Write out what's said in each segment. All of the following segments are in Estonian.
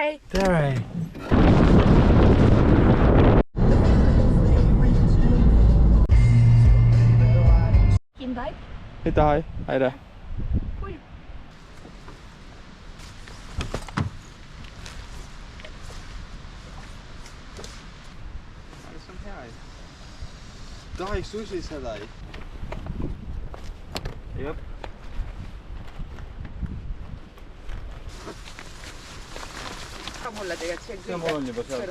Tere! Tere! Kindheit? Ei taha, haide. Kui? See on hea. Tahaks sushi seda. Jep. Ka mulle tegelikult see See mul on juba seal.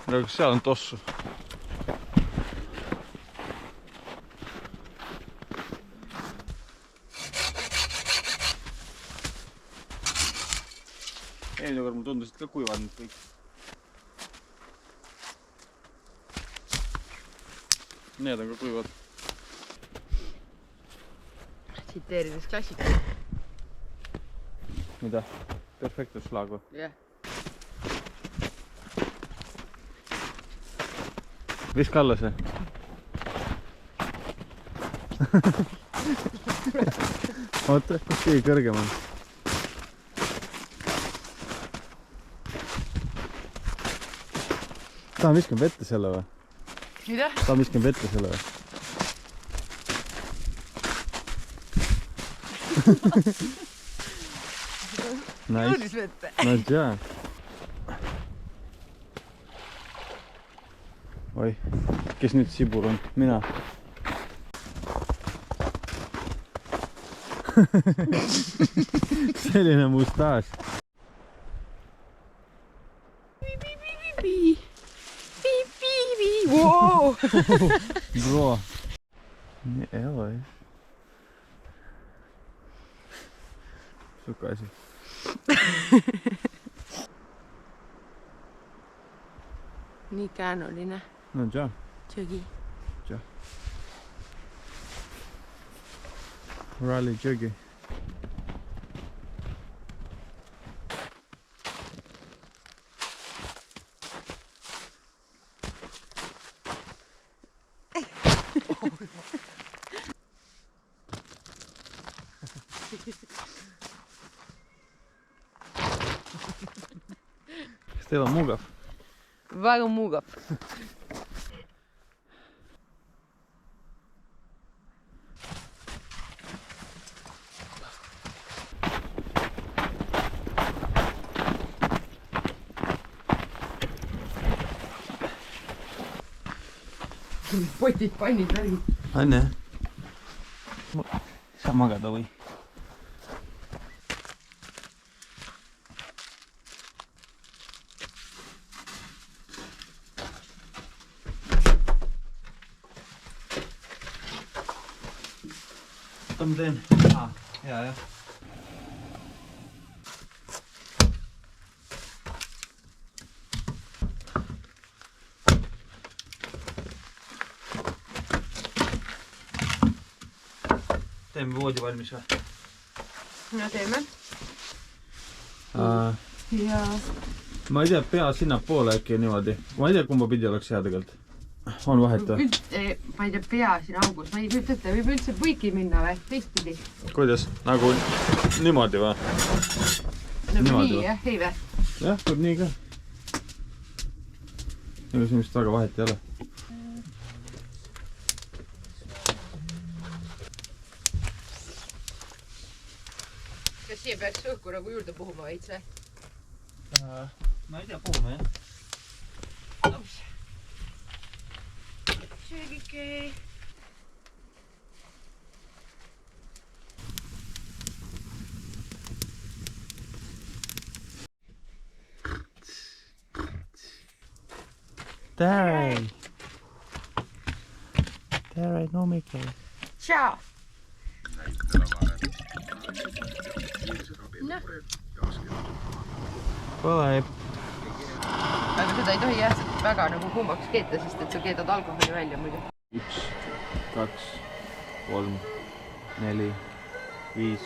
No kas seal on tossu? Eelmine kord mul tundus, et ka kuivanud kõik. Need on ka kuivad. Tsiteerides klassikat. Mida? Perfektusschlag või? Jah. Viska alla see. Oota, kus kõige kõrgem on? Tahan viskan vette selle või? Mida? Tahan viskan vette selle või? Jõudis vette. No jaa. Oi, kes nüüd sibur on? Mina. Selline mustaaž. Wow! Bro. Nii elai. Suka asi. Nii käänuline. No jaa. Tšögi. Jaa. Rally jogi. Kas teil on mugav? Väga mugav. Potid, pannid, värgid. On jah? Saa magada või? Oota ma teen. Hea jah. Teeme voodi valmis või? No teeme. Ja... Ma ei tea, pea sinnapoole äkki niimoodi. Ma ei tea, kumba pidi oleks hea tegelikult. On vahet või? Ma ei tea, pea siin augus. Ma ei kujuta ette, võib üldse võidki minna või? Teistpidi. Kuidas? Nagu niimoodi või? Nagu nii, jah? Ei või? Jah, võib nii ka. Ega siin vist väga vahet ei ole. Kas siia peaks õhku nagu juurde puhuma veits või? Ma ei tea, puhume jah. Aus. Söögike. Tere! Tere, no Mikkel. Tšau! Noh. Pole. Aga seda ei tohi jah väga nagu kuumaks keeta, sest et sa keedad alkoholi välja muidu. 1, 2, 3, 4, 5,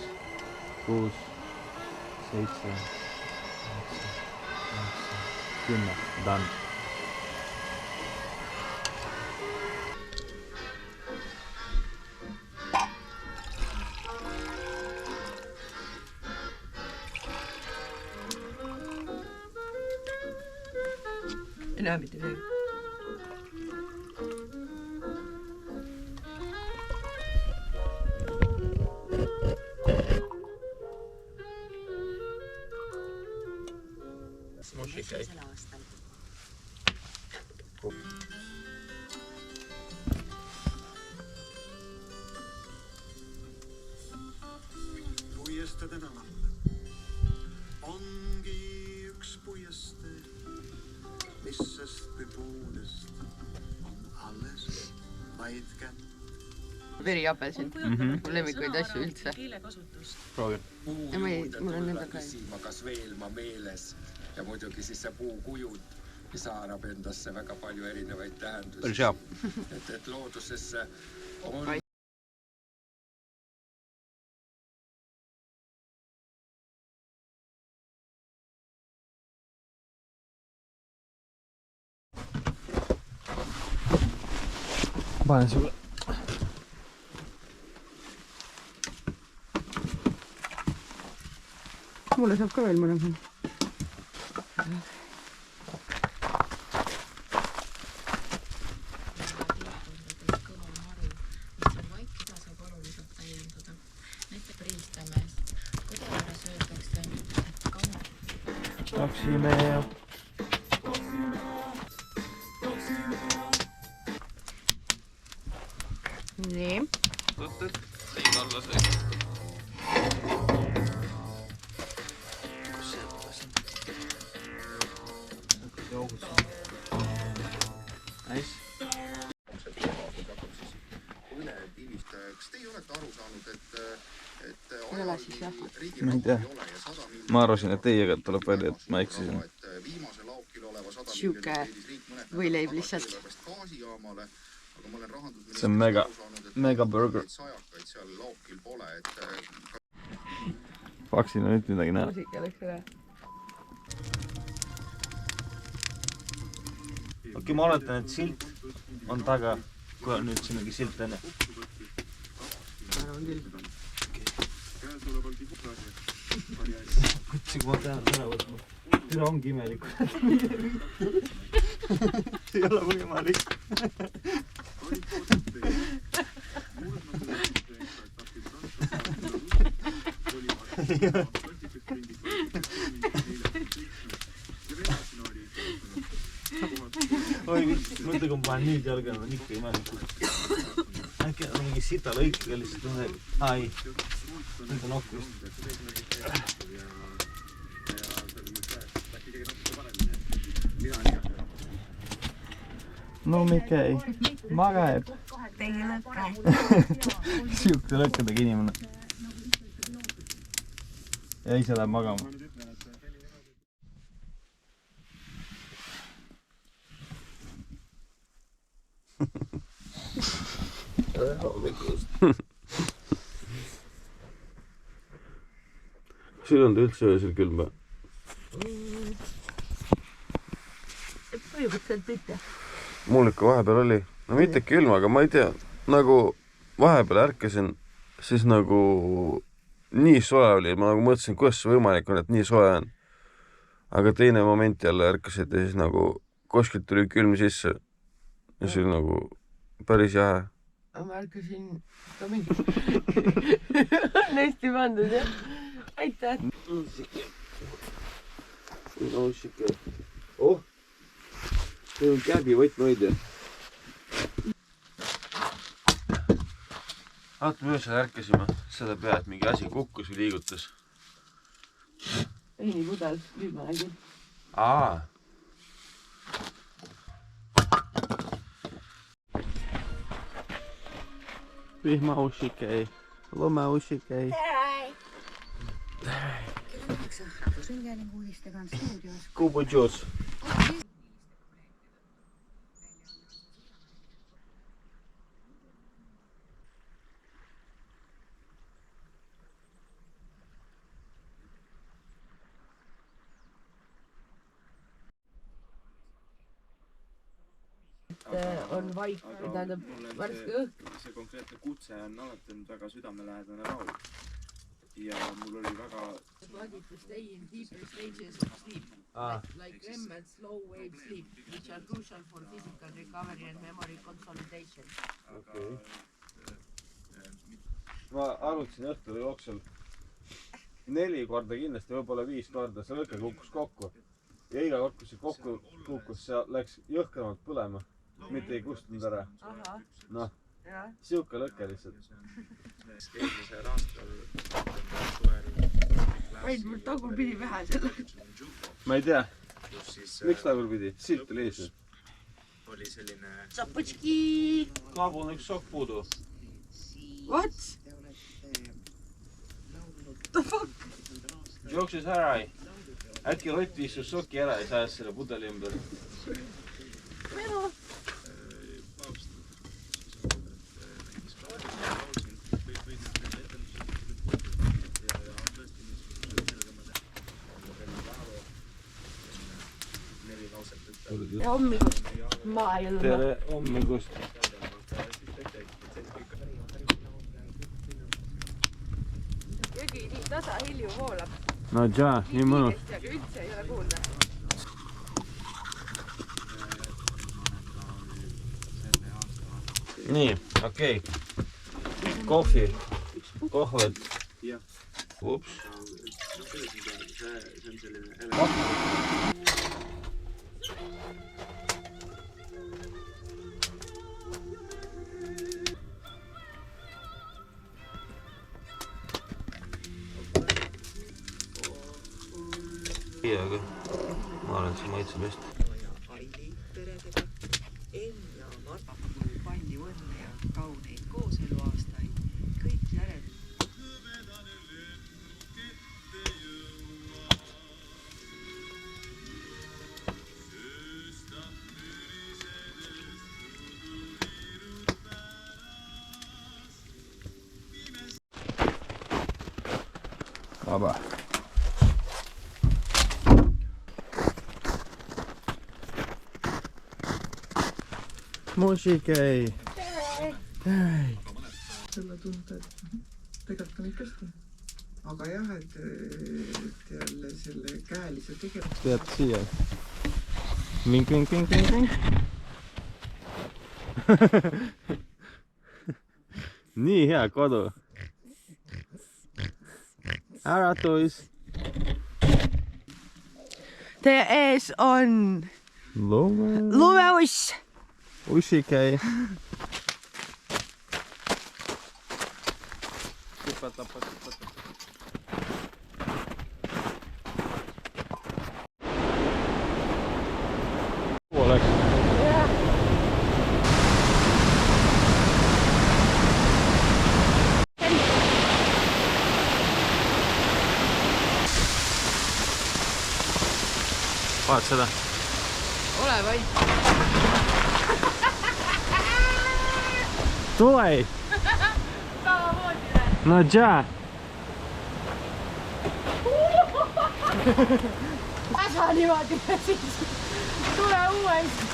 6, 7, 8, 10. Done. Ei näe mitte midagi. Puiestö tänaval ongi üks puiestö, missest või puudest on alles vaid kätt. Veriapelsin. Mul lemmikuid asju üldse. Proovi. Ja mul on nendel ka. Kas veelma meeles ja muidugi siis see puukujud, mis haarab endasse väga palju erinevaid tähendusi. Päris hea. Et loodusesse on... Panen sulle. Mulle saab ka veel mõne panna. Läksime ja... Nii. Tõtted, teid alla see. Nice. Kas teie olete aru saanud, et ole siis jah. Ma ei tea. Ma arvasin, et teiega tuleb välja, et ma eksisin. Siuke võileib lihtsalt. See on mega burger. Faksil on nüüd midagi näha. Muusika läks üle. Okei, ma oletan, et silt on taga. Kui on nüüd sinnagi silt enne. Ma arvan küll. Kutsi, kui ma tean ära võtma. Türa ongi imelik. See ei ole võimalik. Oi, mõtle, kui ma panen nüüd jalga, on ikka imelikult. Äkki on mingi sita lõikiga lihtsalt midagi. Ai, nüüd on okk vist. No Mikei, magaeb. Siukse lõkkadega inimene. Ja ise läheb magama. Sul on ta üldse öösel külm või? Põhimõtteliselt mitte. Mul ikka vahepeal oli, no mitte külm, aga ma ei tea, nagu vahepeal ärkasin, siis nagu nii soe oli, ma nagu mõtlesin, kuidas see võimalik on, et nii soe on. Aga teine moment jälle ärkasid ja siis nagu kuskilt tuli külm sisse ja see oli nagu päris jahe. Ma ärkasin ka mingi on hästi pandud, jah? Aitäh! Oh! See on käbi võtmehoidja. Vaata, me öösel ärkasime selle pea, et mingi asi kukkus või liigutas. Veinipudel, nüüd ma nägin. Aa! Vihmausikei, lomausikei. Rahvusringhäälingu uudistega on stuudios. Kubu Juice. on vaik, tähendab värske õhk. see konkreetne kutse on alati olnud väga südamelähedane laul. Ja mul oli väga... Body to stay in deeper stages of sleep, like REM and slow wave sleep, which are crucial for physical recovery and memory consolidation. Okay. Ma arvutasin õhtul jooksul 4 korda kindlasti, võib-olla 5 korda, see lõke kukkus kokku. Ja iga kord, kui see kokku kukkus, see läks jõhkramalt põlema, mitte ei kustunud ära. Noh, siuke lõke lihtsalt. Eelmisel aastal Vaid mul tagurpidi vähe selle. Ma ei tea, miks tagurpidi? Silt oli ees. oli selline... Sapõtski! Kaabu on üks sokk puudu. What? The fuck? Jooksis ära. Äkki Rott vissus soki ära ja sajas selle pudeli ümber. Minu! Ja hommikust maailma. Tere hommikust. Jõgi nii tasa hilju voolab. No jaa, nii mõnus. Aga üldse ei ole kuulda. Nii, okei. Kohvi. Kohvet. Ups. See on selline... Aga ma arvan, et see maitseb hästi. Aili peredega Enna Marta palju õnne ja kauneid kooseluaastaid. Kõik järel. Vaba. Musikei. Selle tunda, et tegelikult on ikka hästi. Aga jah, et jälle selle käelise tegevus. Tead siia. Vink, vink, vink, vink, vink. Nii hea kodu. Ära tois. Teie ees on lumeuss. Usikei. Oleks. Vaat seda. Ole vaid. Tule! Samamoodi näe. No jaa! Äsa niimoodi siis. Tule uuesti.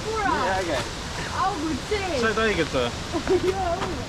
Kurat! Nii äge. Augud sees. Said haiget või? Joo, õue.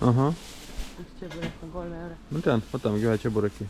Ahah. Üks tšeburek on 3 euro. Ma tean, võtamegi ühe tšebureki.